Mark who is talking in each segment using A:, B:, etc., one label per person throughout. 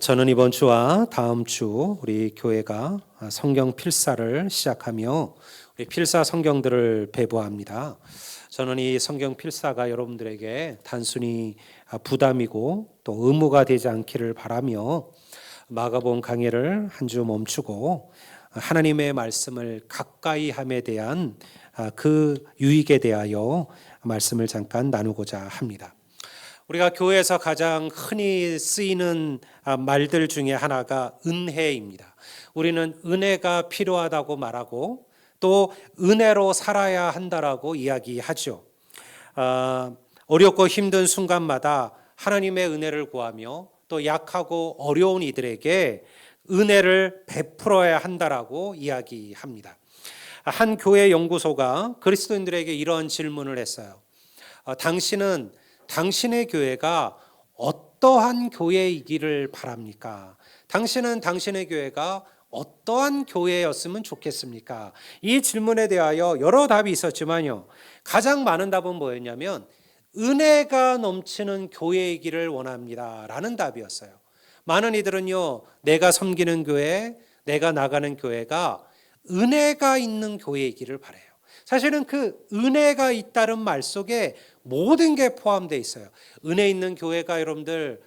A: 저는 이번 주와 다음 주 우리 교회가 성경 필사를 시작하며 우리 필사 성경들을 배부합니다. 저는 이 성경 필사가 여러분들에게 단순히 부담이고 또 의무가 되지 않기를 바라며 마가복음 강해를 한 주 멈추고 하나님의 말씀을 가까이 함에 대한 그 유익에 대하여 말씀을 잠깐 나누고자 합니다. 우리가 교회에서 가장 흔히 쓰이는 말들 중에 하나가 은혜입니다. 우리는 은혜가 필요하다고 말하고 또 은혜로 살아야 한다라고 이야기하죠. 어렵고 힘든 순간마다 하나님의 은혜를 구하며 또 약하고 어려운 이들에게 은혜를 베풀어야 한다라고 이야기합니다. 한 교회 연구소가 그리스도인들에게 이런 질문을 했어요. 당신은 당신의 교회가 어떠한 교회이기를 바랍니까? 당신은 당신의 교회가 어떠한 교회였으면 좋겠습니까? 이 질문에 대하여 여러 답이 있었지만요, 가장 많은 답은 뭐였냐면 은혜가 넘치는 교회이기를 원합니다 라는 답이었어요. 많은 이들은요, 내가 섬기는 교회, 내가 나가는 교회가 은혜가 있는 교회이기를 바라요. 사실은 그 은혜가 있다는 말 속에 모든 게 포함되어 있어요. 은혜 있는 교회가 여러분들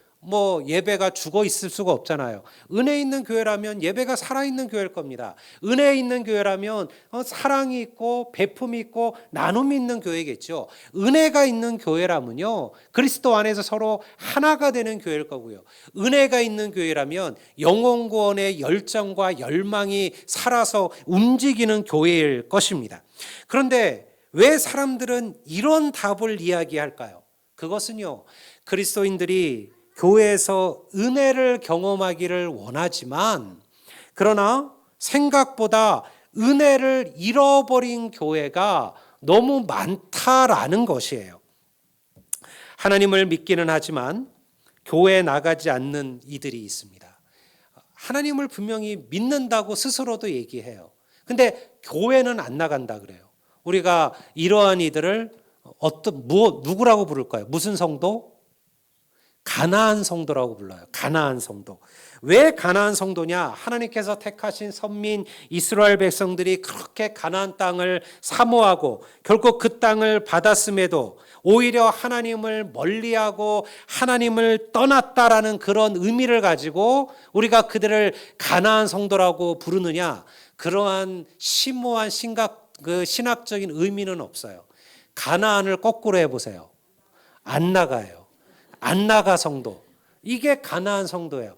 A: 예배가 죽어 있을 수가 없잖아요. 은혜 있는 교회라면 예배가 살아있는 교회일 겁니다. 은혜 있는 교회라면 사랑이 있고 베품이 있고 나눔이 있는 교회겠죠. 은혜가 있는 교회라면요, 그리스도 안에서 서로 하나가 되는 교회일 거고요. 은혜가 있는 교회라면 영혼 구원의 열정과 열망이 살아서 움직이는 교회일 것입니다. 그런데 왜 사람들은 이런 답을 이야기할까요? 그것은요, 그리스도인들이 교회에서 은혜를 경험하기를 원하지만 그러나 생각보다 은혜를 잃어버린 교회가 너무 많다라는 것이에요. 하나님을 믿기는 하지만 교회에 나가지 않는 이들이 있습니다. 하나님을 분명히 믿는다고 스스로도 얘기해요. 근데 교회는 안 나간다 그래요. 우리가 이러한 이들을 누구라고 부를까요? 무슨 성도? 가나안 성도라고 불러요. 가나안 성도. 왜 가나안 성도냐? 하나님께서 택하신 선민 이스라엘 백성들이 그렇게 가나안 땅을 사모하고 결국 그 땅을 받았음에도 오히려 하나님을 멀리하고 하나님을 떠났다라는 그런 의미를 가지고 우리가 그들을 가나안 성도라고 부르느냐? 그러한 심오한 신학적인 의미는 없어요. 가나안을 거꾸로 해보세요. 안 나가요. 안 나가 성도. 이게 가나안 성도예요.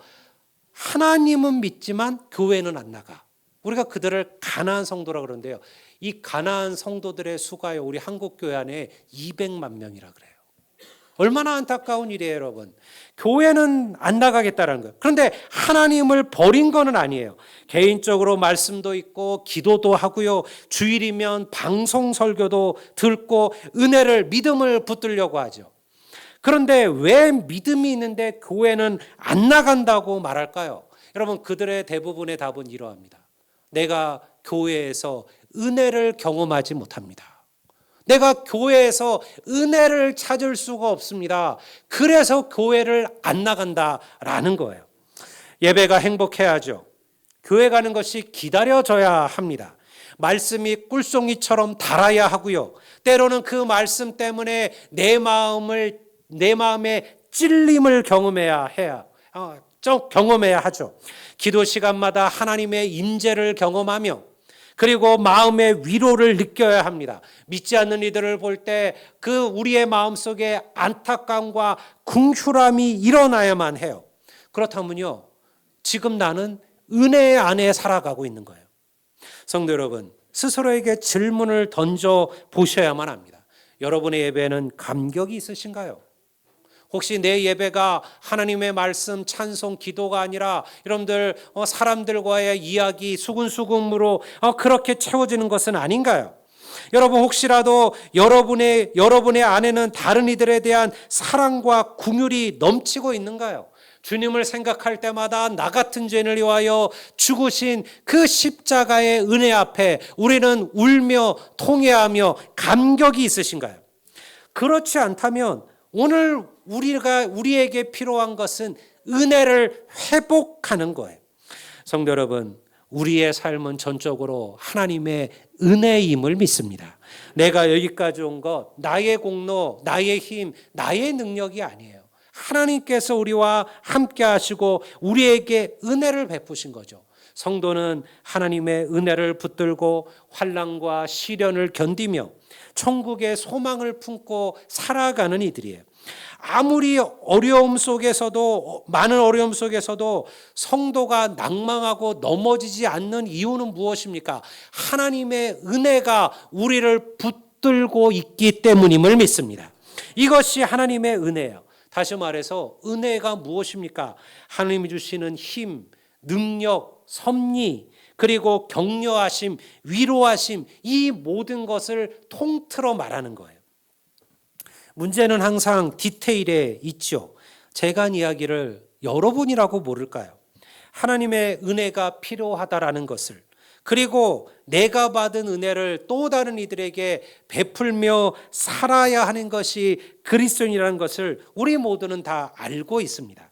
A: 하나님은 믿지만 교회는 안 나가. 우리가 그들을 가나안 성도라고 그러는데요, 이 가나안 성도들의 수가요, 우리 한국 교회 안에 200만 명이라 그래요. 얼마나 안타까운 일이에요, 여러분. 교회는 안 나가겠다는 거예요. 그런데 하나님을 버린 거는 아니에요. 개인적으로 말씀도 있고 기도도 하고요, 주일이면 방송 설교도 듣고 믿음을 붙들려고 하죠. 그런데 왜 믿음이 있는데 교회는 안 나간다고 말할까요? 여러분, 그들의 대부분의 답은 이러합니다. 내가 교회에서 은혜를 경험하지 못합니다. 내가 교회에서 은혜를 찾을 수가 없습니다. 그래서 교회를 안 나간다라는 거예요. 예배가 행복해야죠. 교회 가는 것이 기다려져야 합니다. 말씀이 꿀송이처럼 달아야 하고요, 때로는 그 말씀 때문에 내 마음의 찔림을 경험해야 하죠. 기도 시간마다 하나님의 임재를 경험하며 그리고 마음의 위로를 느껴야 합니다. 믿지 않는 이들을 볼 때 그 우리의 마음속에 안타까움과 궁휼함이 일어나야만 해요. 그렇다면요, 지금 나는 은혜 안에 살아가고 있는 거예요. 성도 여러분, 스스로에게 질문을 던져 보셔야만 합니다. 여러분의 예배는 감격이 있으신가요? 혹시 내 예배가 하나님의 말씀, 찬송, 기도가 아니라 여러분들 사람들과의 이야기, 수군수군으로 그렇게 채워지는 것은 아닌가요? 여러분, 혹시라도 여러분의 안에는 다른 이들에 대한 사랑과 긍휼이 넘치고 있는가요? 주님을 생각할 때마다 나 같은 죄인을 위하여 죽으신 그 십자가의 은혜 앞에 우리는 울며 통회하며 감격이 있으신가요? 그렇지 않다면 오늘 우리에게 필요한 것은 은혜를 회복하는 거예요. 성도 여러분, 우리의 삶은 전적으로 하나님의 은혜임을 믿습니다. 내가 여기까지 온 것, 나의 공로, 나의 힘, 나의 능력이 아니에요. 하나님께서 우리와 함께 하시고 우리에게 은혜를 베푸신 거죠. 성도는 하나님의 은혜를 붙들고 환난과 시련을 견디며 천국의 소망을 품고 살아가는 이들이에요. 아무리 어려움 속에서도, 많은 어려움 속에서도 성도가 낭망하고 넘어지지 않는 이유는 무엇입니까? 하나님의 은혜가 우리를 붙들고 있기 때문임을 믿습니다. 이것이 하나님의 은혜예요. 다시 말해서 은혜가 무엇입니까? 하나님이 주시는 힘, 능력, 섭리, 그리고 격려하심, 위로하심, 이 모든 것을 통틀어 말하는 거예요. 문제는 항상 디테일에 있죠. 제가 한 이야기를 여러분이라고 모를까요? 하나님의 은혜가 필요하다라는 것을, 그리고 내가 받은 은혜를 또 다른 이들에게 베풀며 살아야 하는 것이 그리스도인이라는 것을 우리 모두는 다 알고 있습니다.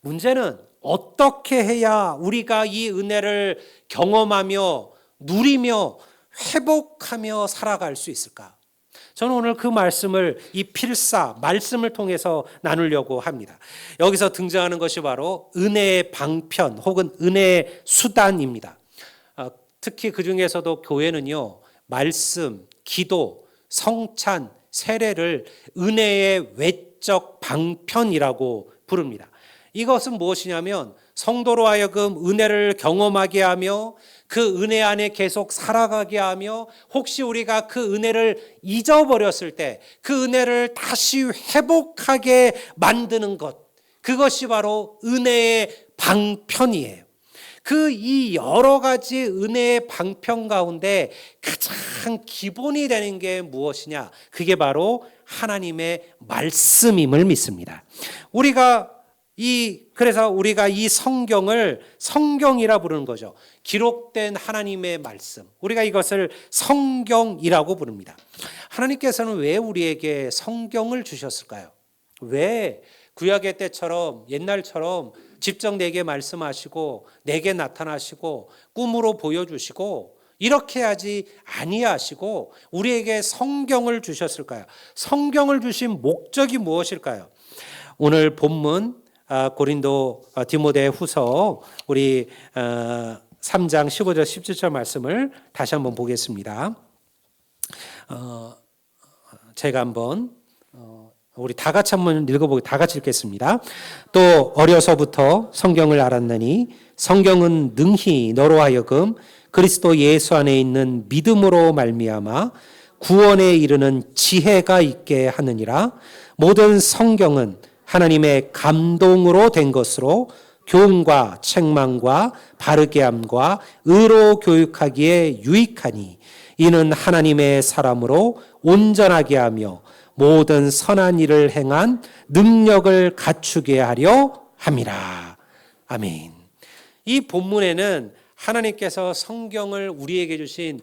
A: 문제는 어떻게 해야 우리가 이 은혜를 경험하며 누리며 회복하며 살아갈 수 있을까? 저는 오늘 그 말씀을 이 필사, 말씀을 통해서 나누려고 합니다. 여기서 등장하는 것이 바로 은혜의 방편 혹은 은혜의 수단입니다. 특히 그 중에서도 교회는요, 말씀, 기도, 성찬, 세례를 은혜의 외적 방편이라고 부릅니다. 이것은 무엇이냐면 성도로 하여금 은혜를 경험하게 하며 그 은혜 안에 계속 살아가게 하며 혹시 우리가 그 은혜를 잊어버렸을 때 그 은혜를 다시 회복하게 만드는 것, 그것이 바로 은혜의 방편이에요. 그 이 여러 가지 은혜의 방편 가운데 가장 기본이 되는 게 무엇이냐? 그게 바로 하나님의 말씀임을 믿습니다. 그래서 우리가 이 성경을 성경이라 부르는 거죠. 기록된 하나님의 말씀. 우리가 이것을 성경이라고 부릅니다. 하나님께서는 왜 우리에게 성경을 주셨을까요? 왜 구약의 때처럼 옛날처럼 직접 내게 말씀하시고 내게 나타나시고 꿈으로 보여주시고 이렇게 하지 아니하시고 우리에게 성경을 주셨을까요? 성경을 주신 목적이 무엇일까요? 오늘 본문 고린도 디모데 후서 우리 3장 15절 17절 말씀을 다시 한번 보겠습니다. 제가 한번 우리 다 같이 한번 읽어보고 다 같이 읽겠습니다. 또 어려서부터 성경을 알았느니 성경은 능히 너로 하여금 그리스도 예수 안에 있는 믿음으로 말미암아 구원에 이르는 지혜가 있게 하느니라. 모든 성경은 하나님의 감동으로 된 것으로 교훈과 책망과 바르게 함과 의로 교육하기에 유익하니 이는 하나님의 사람으로 온전하게 하며 모든 선한 일을 행한 능력을 갖추게 하려 함이라. 아멘. 이 본문에는 하나님께서 성경을 우리에게 주신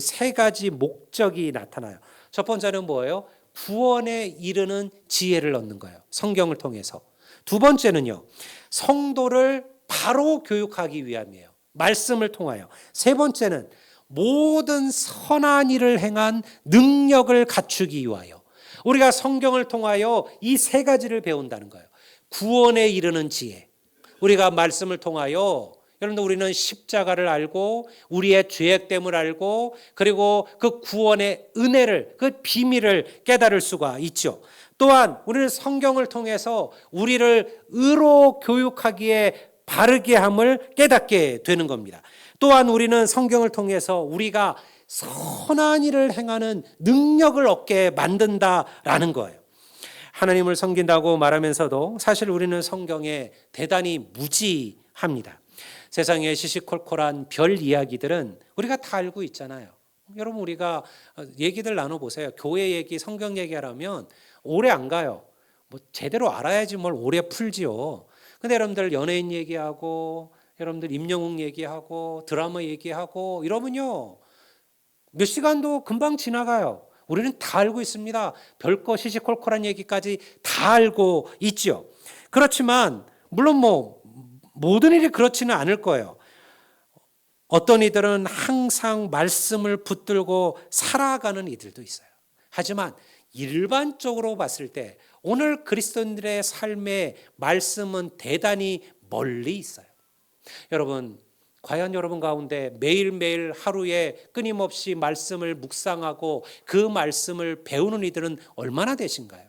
A: 세 가지 목적이 나타나요. 첫 번째는 뭐예요? 구원에 이르는 지혜를 얻는 거예요. 성경을 통해서. 두 번째는요, 성도를 바로 교육하기 위함이에요. 말씀을 통하여. 세 번째는 모든 선한 일을 행한 능력을 갖추기 위하여. 우리가 성경을 통하여 이 세 가지를 배운다는 거예요. 구원에 이르는 지혜. 우리가 말씀을 통하여 여러분들 우리는 십자가를 알고 우리의 죄악됨을 알고 그리고 그 구원의 은혜를 그 비밀을 깨달을 수가 있죠. 또한 우리는 성경을 통해서 우리를 의로 교육하기에 바르게 함을 깨닫게 되는 겁니다. 또한 우리는 성경을 통해서 우리가 선한 일을 행하는 능력을 얻게 만든다라는 거예요. 하나님을 섬긴다고 말하면서도 사실 우리는 성경에 대단히 무지합니다. 세상의 시시콜콜한 별 이야기들은 우리가 다 알고 있잖아요. 여러분 우리가 얘기들 나눠보세요. 교회 얘기, 성경 얘기하라면 오래 안 가요. 뭐 제대로 알아야지 뭘 오래 풀지요. 근데 여러분들 연예인 얘기하고 여러분들 임영웅 얘기하고 드라마 얘기하고 이러면요 몇 시간도 금방 지나가요. 우리는 다 알고 있습니다. 별거 시시콜콜한 얘기까지 다 알고 있죠. 그렇지만 물론 모든 일이 그렇지는 않을 거예요. 어떤 이들은 항상 말씀을 붙들고 살아가는 이들도 있어요. 하지만 일반적으로 봤을 때 오늘 그리스도인들의 삶의 말씀은 대단히 멀리 있어요. 여러분, 과연 여러분 가운데 매일매일 하루에 끊임없이 말씀을 묵상하고 그 말씀을 배우는 이들은 얼마나 되신가요?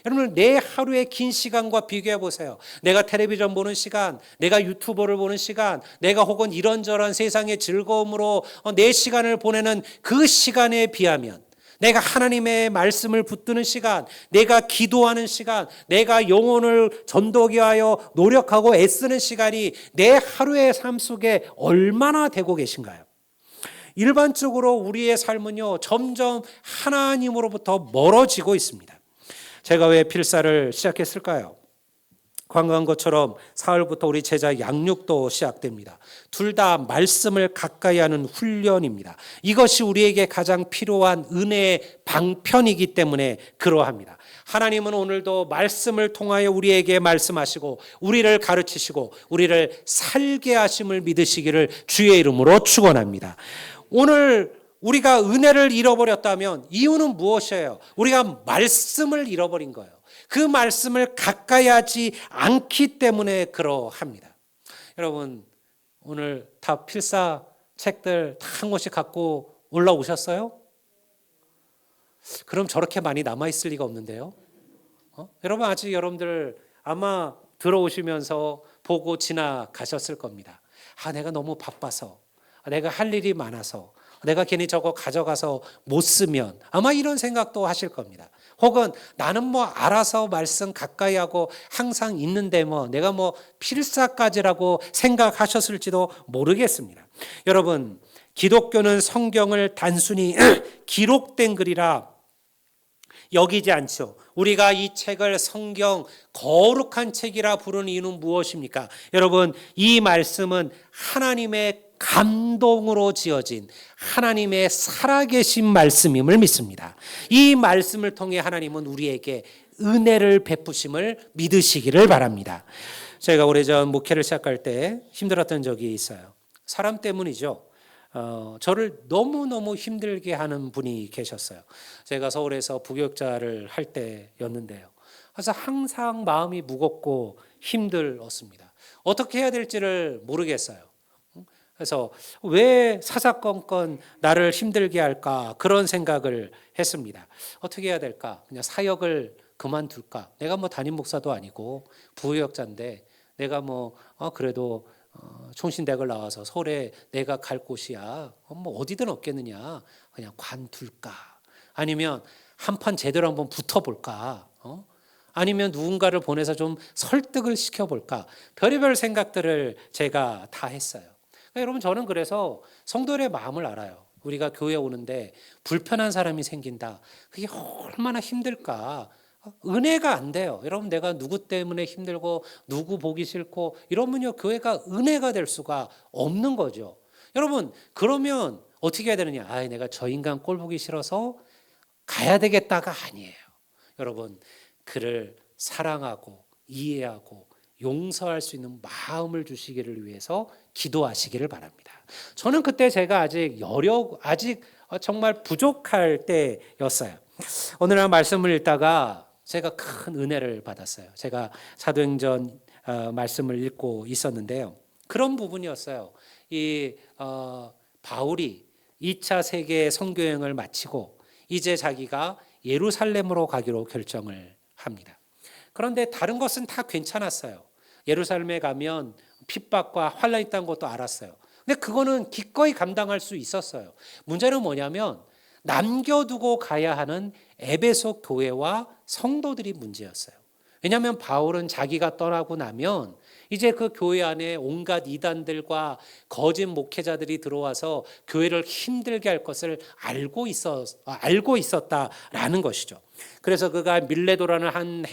A: 여러분, 내 하루의 긴 시간과 비교해 보세요. 내가 텔레비전 보는 시간, 내가 유튜브를 보는 시간, 내가 혹은 이런저런 세상의 즐거움으로 내 시간을 보내는 그 시간에 비하면 내가 하나님의 말씀을 붙드는 시간, 내가 기도하는 시간, 내가 영혼을 전도하기 위하여 노력하고 애쓰는 시간이 내 하루의 삶 속에 얼마나 되고 계신가요? 일반적으로 우리의 삶은요, 점점 하나님으로부터 멀어지고 있습니다. 제가 왜 필사를 시작했을까요? 관광한 것처럼 사흘부터 우리 제자 양육도 시작됩니다. 둘 다 말씀을 가까이 하는 훈련입니다. 이것이 우리에게 가장 필요한 은혜의 방편이기 때문에 그러합니다. 하나님은 오늘도 말씀을 통하여 우리에게 말씀하시고 우리를 가르치시고 우리를 살게 하심을 믿으시기를 주의 이름으로 축원합니다. 오늘 우리가 은혜를 잃어버렸다면 이유는 무엇이에요? 우리가 말씀을 잃어버린 거예요. 그 말씀을 가까이 하지 않기 때문에 그러합니다. 여러분, 오늘 다 필사 책들 다 한 권씩 갖고 올라오셨어요? 그럼 저렇게 많이 남아있을 리가 없는데요. 여러분, 아직 여러분들 아마 들어오시면서 보고 지나가셨을 겁니다. 내가 너무 바빠서, 내가 할 일이 많아서, 내가 괜히 저거 가져가서 못 쓰면, 아마 이런 생각도 하실 겁니다. 혹은 나는 알아서 말씀 가까이 하고 항상 있는데 내가 필사까지라고 생각하셨을지도 모르겠습니다. 여러분, 기독교는 성경을 단순히 기록된 글이라 여기지 않죠. 우리가 이 책을 성경 거룩한 책이라 부르는 이유는 무엇입니까? 여러분, 이 말씀은 하나님의 감동으로 지어진 하나님의 살아계신 말씀임을 믿습니다. 이 말씀을 통해 하나님은 우리에게 은혜를 베푸심을 믿으시기를 바랍니다. 제가 오래전 목회를 시작할 때 힘들었던 적이 있어요. 사람 때문이죠. 저를 너무너무 힘들게 하는 분이 계셨어요. 제가 서울에서 부교육자를 할 때였는데요. 그래서 항상 마음이 무겁고 힘들었습니다. 어떻게 해야 될지를 모르겠어요. 그래서 왜 사사건건 나를 힘들게 할까 그런 생각을 했습니다. 어떻게 해야 될까? 그냥 사역을 그만둘까? 내가 담임 목사도 아니고 부교육자인데 내가 그래도 총신대학을 나와서 서울에 내가 갈 곳이야. 어디든 없겠느냐. 그냥 관둘까? 아니면 한판 제대로 한번 붙어볼까? 아니면 누군가를 보내서 좀 설득을 시켜볼까? 별의별 생각들을 제가 다 했어요. 여러분, 저는 그래서 성도들의 마음을 알아요. 우리가 교회 오는데 불편한 사람이 생긴다. 그게 얼마나 힘들까? 은혜가 안 돼요. 여러분, 내가 누구 때문에 힘들고 누구 보기 싫고 이러면요, 교회가 은혜가 될 수가 없는 거죠. 여러분, 그러면 어떻게 해야 되느냐? 내가 저 인간 꼴 보기 싫어서 가야 되겠다가 아니에요. 여러분, 그를 사랑하고 이해하고 용서할 수 있는 마음을 주시기를 위해서 기도하시기를 바랍니다. 저는 그때 제가 아직 정말 부족할 때였어요. 어느 날 말씀을 읽다가 제가 큰 은혜를 받았어요. 제가 사도행전 말씀을 읽고 있었는데요. 그런 부분이었어요. 바울이 2차 세계 선교여행을 마치고 이제 자기가 예루살렘으로 가기로 결정을 합니다. 그런데 다른 것은 다 괜찮았어요. 예루살렘에 가면 핍박과 환란이 있다는 것도 알았어요. 근데 그거는 기꺼이 감당할 수 있었어요. 문제는 뭐냐면 남겨두고 가야 하는 에베소 교회와 성도들이 문제였어요. 왜냐하면 바울은 자기가 떠나고 나면 이제 그 교회 안에 온갖 이단들과 거짓 목회자들이 들어와서 교회를 힘들게 할 것을 알고 있었다라는 것이죠. 그래서 그가 밀레도라는 한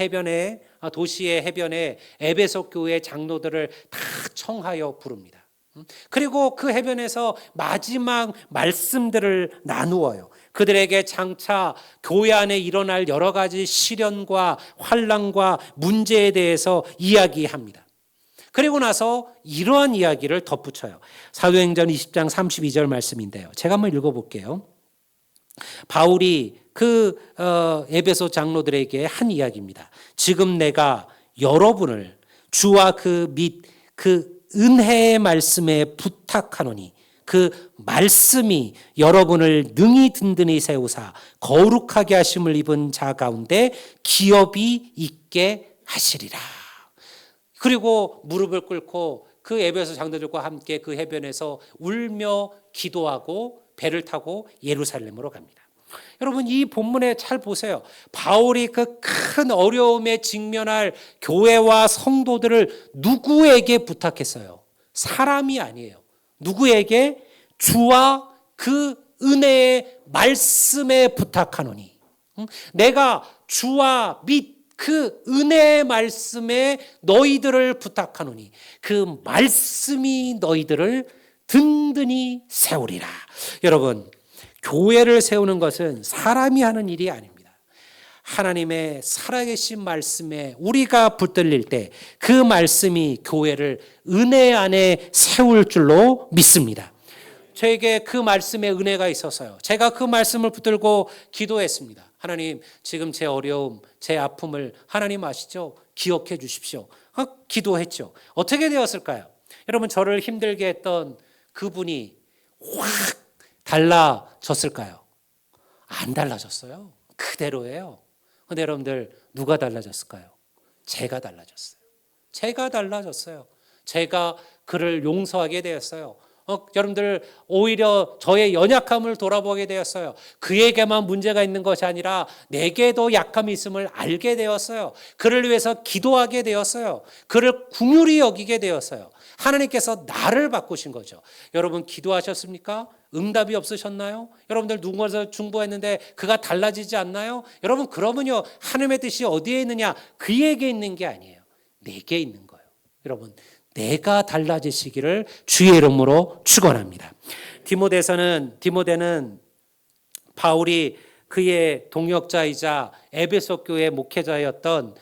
A: 도시의 해변에 에베소 교회 장로들을 다 청하여 부릅니다. 그리고 그 해변에서 마지막 말씀들을 나누어요. 그들에게 장차 교회 안에 일어날 여러 가지 시련과 환난과 문제에 대해서 이야기합니다. 그리고 나서 이러한 이야기를 덧붙여요. 사도행전 20장 32절 말씀인데요. 제가 한번 읽어볼게요. 바울이 그 에베소 장로들에게 한 이야기입니다. 지금 내가 여러분을 주와 그 은혜의 말씀에 부탁하노니 그 말씀이 여러분을 능히 든든히 세우사 거룩하게 하심을 입은 자 가운데 기업이 있게 하시리라. 그리고 무릎을 꿇고 그 에베소 장로들과 함께 그 해변에서 울며 기도하고 배를 타고 예루살렘으로 갑니다. 여러분, 이 본문에 잘 보세요. 바울이 그 큰 어려움에 직면할 교회와 성도들을 누구에게 부탁했어요? 사람이 아니에요. 누구에게? 주와 그 은혜의 말씀에 부탁하노니. 내가 주와 및 그 은혜의 말씀에 너희들을 부탁하노니 그 말씀이 너희들을 든든히 세우리라. 여러분, 교회를 세우는 것은 사람이 하는 일이 아닙니다. 하나님의 살아계신 말씀에 우리가 붙들릴 때 그 말씀이 교회를 은혜 안에 세울 줄로 믿습니다. 저에게 그 말씀에 은혜가 있어서요. 제가 그 말씀을 붙들고 기도했습니다. 하나님, 지금 제 어려움, 제 아픔을 하나님 아시죠? 기억해 주십시오. 기도했죠. 어떻게 되었을까요? 여러분, 저를 힘들게 했던 그분이 확 달라졌을까요? 안 달라졌어요. 그대로예요. 근데 여러분들, 누가 달라졌을까요? 제가 달라졌어요. 제가 달라졌어요. 제가 그를 용서하게 되었어요. 여러분들, 오히려 저의 연약함을 돌아보게 되었어요. 그에게만 문제가 있는 것이 아니라 내게도 약함이 있음을 알게 되었어요. 그를 위해서 기도하게 되었어요. 그를 긍휼히 여기게 되었어요. 하나님께서 나를 바꾸신 거죠. 여러분, 기도하셨습니까? 응답이 없으셨나요? 여러분들 누군가에서 중보했는데 그가 달라지지 않나요? 여러분, 그러면요, 하나님의 뜻이 어디에 있느냐? 그에게 있는 게 아니에요. 내게 있는 거예요. 여러분, 내가 달라지시기를 주의 이름으로 축원합니다. 디모데는 바울이 그의 동역자이자 에베소 교회 목회자였던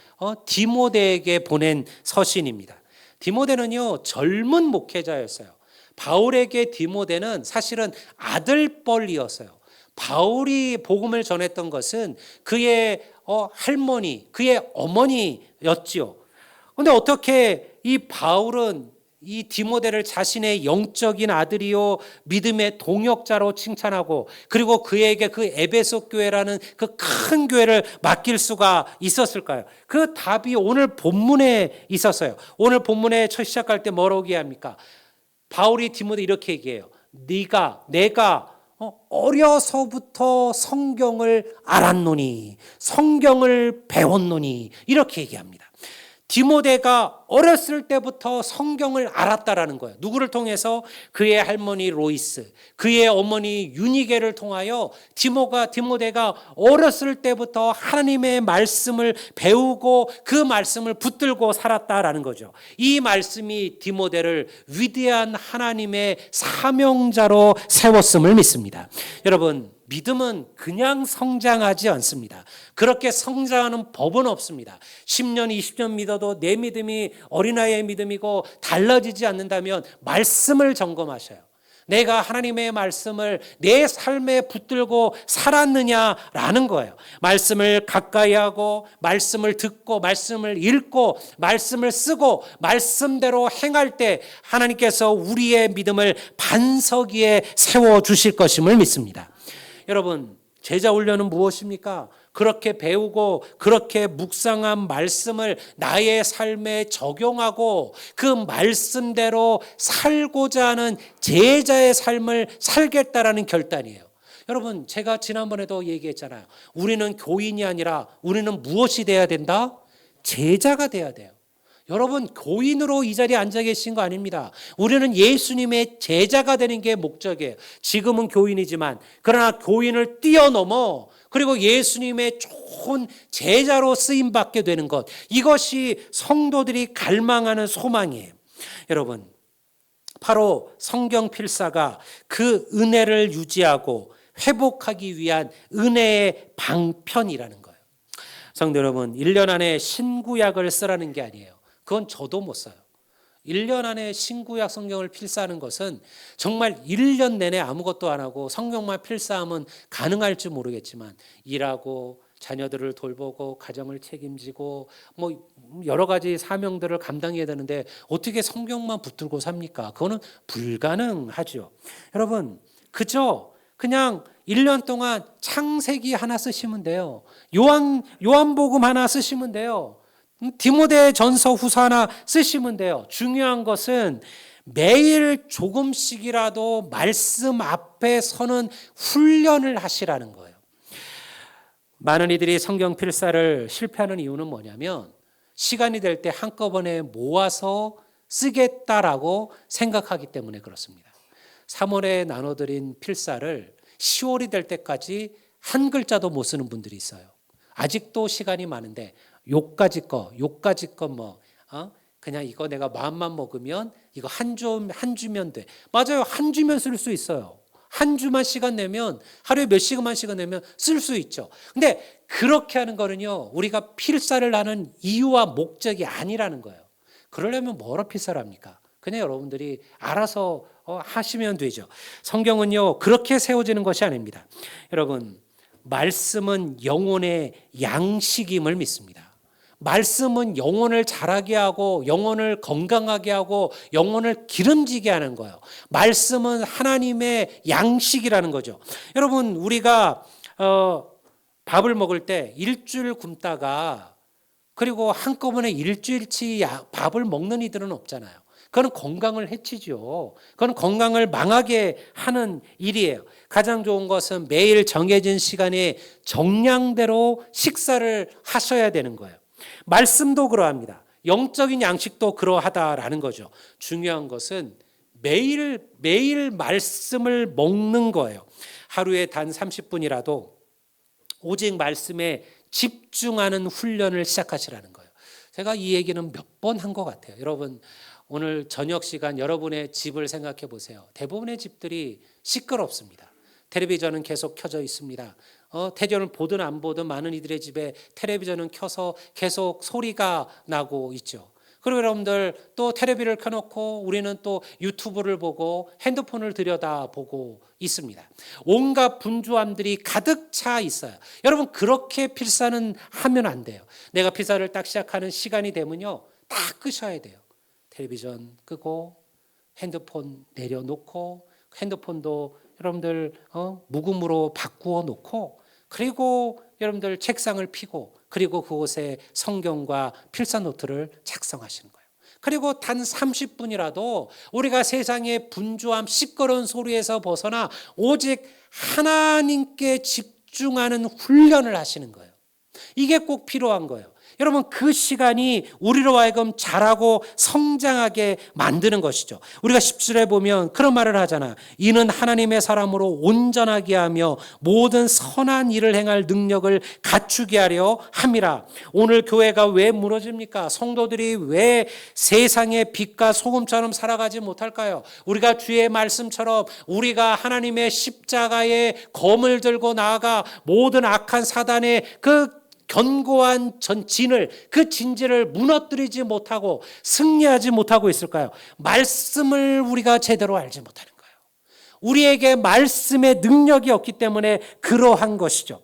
A: 디모데에게 보낸 서신입니다. 디모데는요, 젊은 목회자였어요. 바울에게 디모데는 사실은 아들뻘이었어요. 바울이 복음을 전했던 것은 그의 할머니, 그의 어머니였지요. 그런데 어떻게 이 바울은 이 디모데를 자신의 영적인 아들이요 믿음의 동역자로 칭찬하고 그리고 그에게 그 에베소 교회라는 그 큰 교회를 맡길 수가 있었을까요? 그 답이 오늘 본문에 있었어요. 오늘 본문에 첫 시작할 때 뭐라고 얘기합니까? 바울이 디모데 이렇게 얘기해요. 내가 어려서부터 성경을 알았노니, 성경을 배웠노니, 이렇게 얘기합니다. 디모데가 어렸을 때부터 성경을 알았다라는 거예요. 누구를 통해서? 그의 할머니 로이스, 그의 어머니 유니게를 통하여 디모데가 어렸을 때부터 하나님의 말씀을 배우고 그 말씀을 붙들고 살았다라는 거죠. 이 말씀이 디모데를 위대한 하나님의 사명자로 세웠음을 믿습니다. 여러분, 믿음은 그냥 성장하지 않습니다. 그렇게 성장하는 법은 없습니다. 10년, 20년 믿어도 내 믿음이 어린아이의 믿음이고 달라지지 않는다면 말씀을 점검하셔요. 내가 하나님의 말씀을 내 삶에 붙들고 살았느냐라는 거예요. 말씀을 가까이 하고 말씀을 듣고 말씀을 읽고 말씀을 쓰고 말씀대로 행할 때 하나님께서 우리의 믿음을 반석 위에 세워주실 것임을 믿습니다. 여러분, 제자 훈련은 무엇입니까? 그렇게 배우고 그렇게 묵상한 말씀을 나의 삶에 적용하고 그 말씀대로 살고자 하는 제자의 삶을 살겠다라는 결단이에요. 여러분, 제가 지난번에도 얘기했잖아요. 우리는 교인이 아니라 우리는 무엇이 돼야 된다? 제자가 돼야 돼요. 여러분, 교인으로 이 자리에 앉아 계신 거 아닙니다. 우리는 예수님의 제자가 되는 게 목적이에요. 지금은 교인이지만 그러나 교인을 뛰어넘어 그리고 예수님의 좋은 제자로 쓰임받게 되는 것, 이것이 성도들이 갈망하는 소망이에요. 여러분, 바로 성경 필사가 그 은혜를 유지하고 회복하기 위한 은혜의 방편이라는 거예요. 성도 여러분, 1년 안에 신구약을 쓰라는 게 아니에요. 그건 저도 못 써요. 1년 안에 신구약 성경을 필사하는 것은 정말 1년 내내 아무것도 안 하고 성경만 필사하면 가능할지 모르겠지만 일하고 자녀들을 돌보고 가정을 책임지고 뭐 여러 가지 사명들을 감당해야 되는데 어떻게 성경만 붙들고 삽니까? 그거는 불가능하죠. 여러분, 그냥 1년 동안 창세기 하나 쓰시면 돼요. 요한복음 하나 쓰시면 돼요. 디모데 전서 후서 하나 쓰시면 돼요. 중요한 것은 매일 조금씩이라도 말씀 앞에 서는 훈련을 하시라는 거예요. 많은 이들이 성경 필사를 실패하는 이유는 뭐냐면 시간이 될 때 한꺼번에 모아서 쓰겠다라고 생각하기 때문에 그렇습니다. 3월에 나눠드린 필사를 10월이 될 때까지 한 글자도 못 쓰는 분들이 있어요. 아직도 시간이 많은데 요까지 거 그냥 이거 내가 마음만 먹으면 이거 한 주면 돼. 맞아요. 한 주면 쓸 수 있어요. 한 주만 시간 내면 하루에 몇 시간만 시간 내면 쓸 수 있죠. 근데 그렇게 하는 거는요, 우리가 필사를 하는 이유와 목적이 아니라는 거예요. 그러려면 뭐로 필사를 합니까? 그냥 여러분들이 알아서 하시면 되죠. 성경은요, 그렇게 세워지는 것이 아닙니다. 여러분, 말씀은 영혼의 양식임을 믿습니다. 말씀은 영혼을 자라게 하고 영혼을 건강하게 하고 영혼을 기름지게 하는 거예요. 말씀은 하나님의 양식이라는 거죠. 여러분, 우리가 밥을 먹을 때 일주일 굶다가 그리고 한꺼번에 일주일치 밥을 먹는 이들은 없잖아요. 그건 건강을 해치죠. 그건 건강을 망하게 하는 일이에요. 가장 좋은 것은 매일 정해진 시간에 정량대로 식사를 하셔야 되는 거예요. 말씀도 그러합니다. 영적인 양식도 그러하다라는 거죠. 중요한 것은 매일 말씀을 먹는 거예요. 하루에 단 30분이라도 오직 말씀에 집중하는 훈련을 시작하시라는 거예요. 제가 이 얘기는 몇 번 한 것 같아요. 여러분, 오늘 저녁 시간 여러분의 집을 생각해 보세요. 대부분의 집들이 시끄럽습니다. 텔레비전은 계속 켜져 있습니다. 텔레비전을 보든 안 보든 많은 이들의 집에 텔레비전은 켜서 계속 소리가 나고 있죠. 그리고 여러분들 또 텔레비를 켜놓고 우리는 또 유튜브를 보고 핸드폰을 들여다보고 있습니다. 온갖 분주함들이 가득 차 있어요. 여러분, 그렇게 필사는 하면 안 돼요. 내가 필사를 딱 시작하는 시간이 되면요, 다 끄셔야 돼요. 텔레비전 끄고 핸드폰 내려놓고 핸드폰도 여러분들 무음으로 바꾸어 놓고 그리고 여러분들 책상을 펴고 그리고 그곳에 성경과 필사 노트를 작성하시는 거예요. 그리고 단 30분이라도 우리가 세상의 분주함 시끄러운 소리에서 벗어나 오직 하나님께 집중하는 훈련을 하시는 거예요. 이게 꼭 필요한 거예요. 여러분, 그 시간이 우리로 하여금 자라고 성장하게 만드는 것이죠. 우리가 10절에 보면 그런 말을 하잖아. 이는 하나님의 사람으로 온전하게 하며 모든 선한 일을 행할 능력을 갖추게 하려 함이라. 오늘 교회가 왜 무너집니까? 성도들이 왜 세상의 빛과 소금처럼 살아가지 못할까요? 우리가 주의 말씀처럼 우리가 하나님의 십자가의 검을 들고 나아가 모든 악한 사단의 그 견고한 진을, 그 진지를 무너뜨리지 못하고 승리하지 못하고 있을까요? 말씀을 우리가 제대로 알지 못하는 거예요. 우리에게 말씀의 능력이 없기 때문에 그러한 것이죠.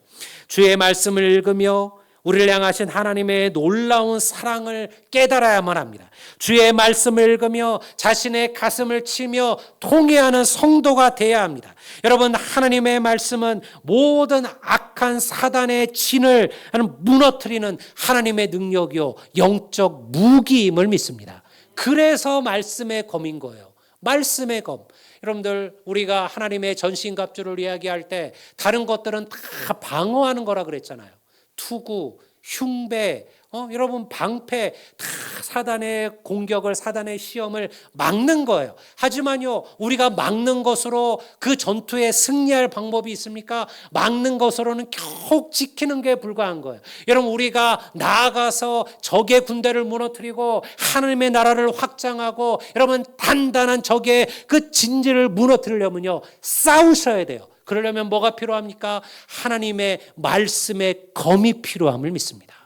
A: 주의 말씀을 읽으며 우리를 향하신 하나님의 놀라운 사랑을 깨달아야만 합니다. 주의 말씀을 읽으며 자신의 가슴을 치며 통회하는 성도가 되어야 합니다. 여러분, 하나님의 말씀은 모든 악한 사단의 진을 무너뜨리는 하나님의 능력이요 영적 무기임을 믿습니다. 그래서 말씀의 검인 거예요. 말씀의 검. 여러분들, 우리가 하나님의 전신갑주를 이야기할 때 다른 것들은 다 방어하는 거라 그랬잖아요. 투구, 흉배, 여러분 방패 다 사단의 공격을 사단의 시험을 막는 거예요. 하지만요 우리가 막는 것으로 그 전투에 승리할 방법이 있습니까? 막는 것으로는 겨우 지키는 게 불과한 거예요. 여러분 우리가 나아가서 적의 군대를 무너뜨리고 하나님의 나라를 확장하고 여러분 단단한 적의 그 진지를 무너뜨리려면요 싸우셔야 돼요. 그러려면 뭐가 필요합니까? 하나님의 말씀의 검이 필요함을 믿습니다.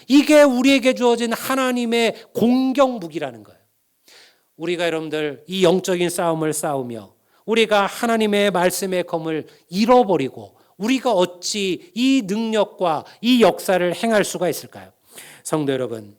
A: 이게 우리에게 주어진 하나님의 공격 무기라는 거예요. 우리가 여러분들 이 영적인 싸움을 싸우며 우리가 하나님의 말씀의 검을 잃어버리고 우리가 어찌 이 능력과 이 역사를 행할 수가 있을까요? 성도 여러분,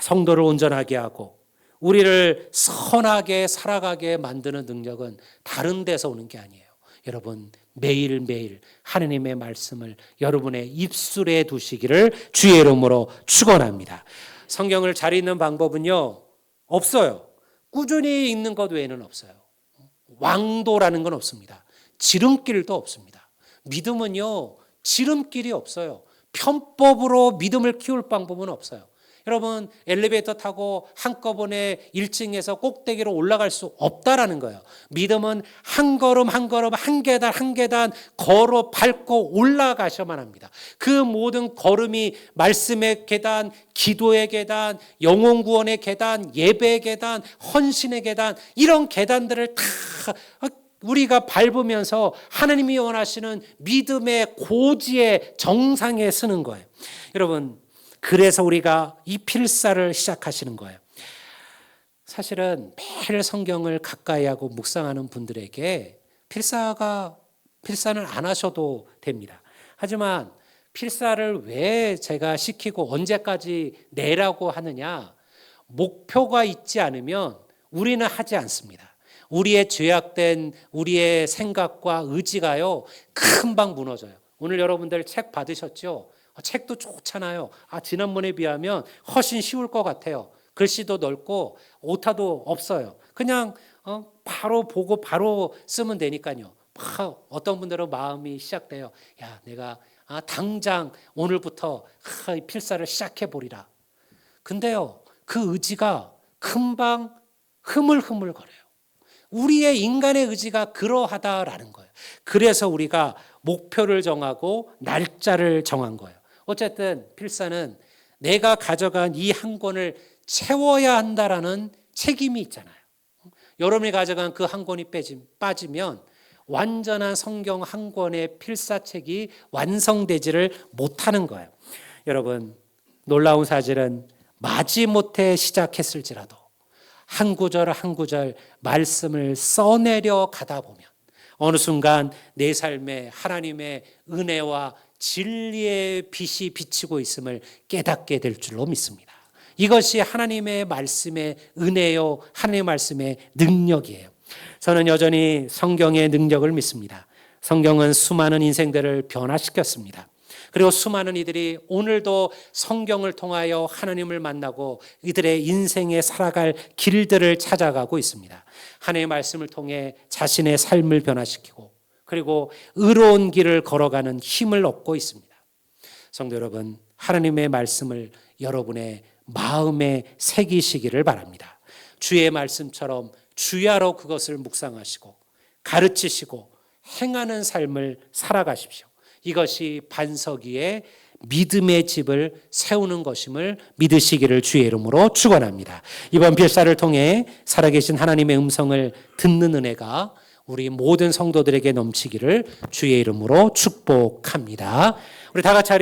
A: 성도를 온전하게 하고 우리를 선하게 살아가게 만드는 능력은 다른 데서 오는 게 아니에요. 여러분 매일매일 하나님의 말씀을 여러분의 입술에 두시기를 주의 이름으로 축원합니다. 성경을 잘 읽는 방법은요 없어요. 꾸준히 읽는 것 외에는 없어요. 왕도라는 건 없습니다. 지름길도 없습니다. 믿음은요 지름길이 없어요. 편법으로 믿음을 키울 방법은 없어요. 여러분 엘리베이터 타고 한꺼번에 1층에서 꼭대기로 올라갈 수 없다라는 거예요. 믿음은 한 걸음 한 걸음 한 계단 한 계단 걸어 밟고 올라가셔야만 합니다. 그 모든 걸음이 말씀의 계단, 기도의 계단, 영혼 구원의 계단, 예배의 계단, 헌신의 계단 이런 계단들을 다 우리가 밟으면서 하나님이 원하시는 믿음의 고지의 정상에 서는 거예요. 여러분 그래서 우리가 이 필사를 시작하시는 거예요. 사실은 매일 성경을 가까이 하고 묵상하는 분들에게 필사는 안 하셔도 됩니다. 하지만 필사를 왜 제가 시키고 언제까지 내라고 하느냐? 목표가 있지 않으면 우리는 하지 않습니다. 우리의 죄악된 우리의 생각과 의지가요 금방 무너져요. 오늘 여러분들 책 받으셨죠? 책도 좋잖아요. 지난번에 비하면 훨씬 쉬울 것 같아요. 글씨도 넓고 오타도 없어요. 그냥 바로 보고 바로 쓰면 되니까요. 어떤 분들은 마음이 시작돼요. 야, 내가 당장 오늘부터 필사를 시작해 보리라. 근데요, 그 의지가 금방 흐물흐물거려요. 우리의 인간의 의지가 그러하다라는 거예요. 그래서 우리가 목표를 정하고 날짜를 정한 거예요. 어쨌든 필사는 내가 가져간 이 한 권을 채워야 한다라는 책임이 있잖아요. 여러분이 가져간 그 한 권이 빠지면 완전한 성경 한 권의 필사책이 완성되지를 못하는 거예요. 여러분 놀라운 사실은 마지못해 시작했을지라도 한 구절 한 구절 말씀을 써내려 가다 보면 어느 순간 내 삶에 하나님의 은혜와 진리의 빛이 비치고 있음을 깨닫게 될 줄로 믿습니다. 이것이 하나님의 말씀의 은혜요, 하나님의 말씀의 능력이에요. 저는 여전히 성경의 능력을 믿습니다. 성경은 수많은 인생들을 변화시켰습니다. 그리고 수많은 이들이 오늘도 성경을 통하여 하나님을 만나고 이들의 인생에 살아갈 길들을 찾아가고 있습니다. 하나님의 말씀을 통해 자신의 삶을 변화시키고 그리고 의로운 길을 걸어가는 힘을 얻고 있습니다. 성도 여러분, 하나님의 말씀을 여러분의 마음에 새기시기를 바랍니다. 주의 말씀처럼 주야로 그것을 묵상하시고 가르치시고 행하는 삶을 살아가십시오. 이것이 반석 위에 믿음의 집을 세우는 것임을 믿으시기를 주의 이름으로 축원합니다. 이번 필사를 통해 살아계신 하나님의 음성을 듣는 은혜가 우리 모든 성도들에게 넘치기를 주의 이름으로 축복합니다. 우리 다 같이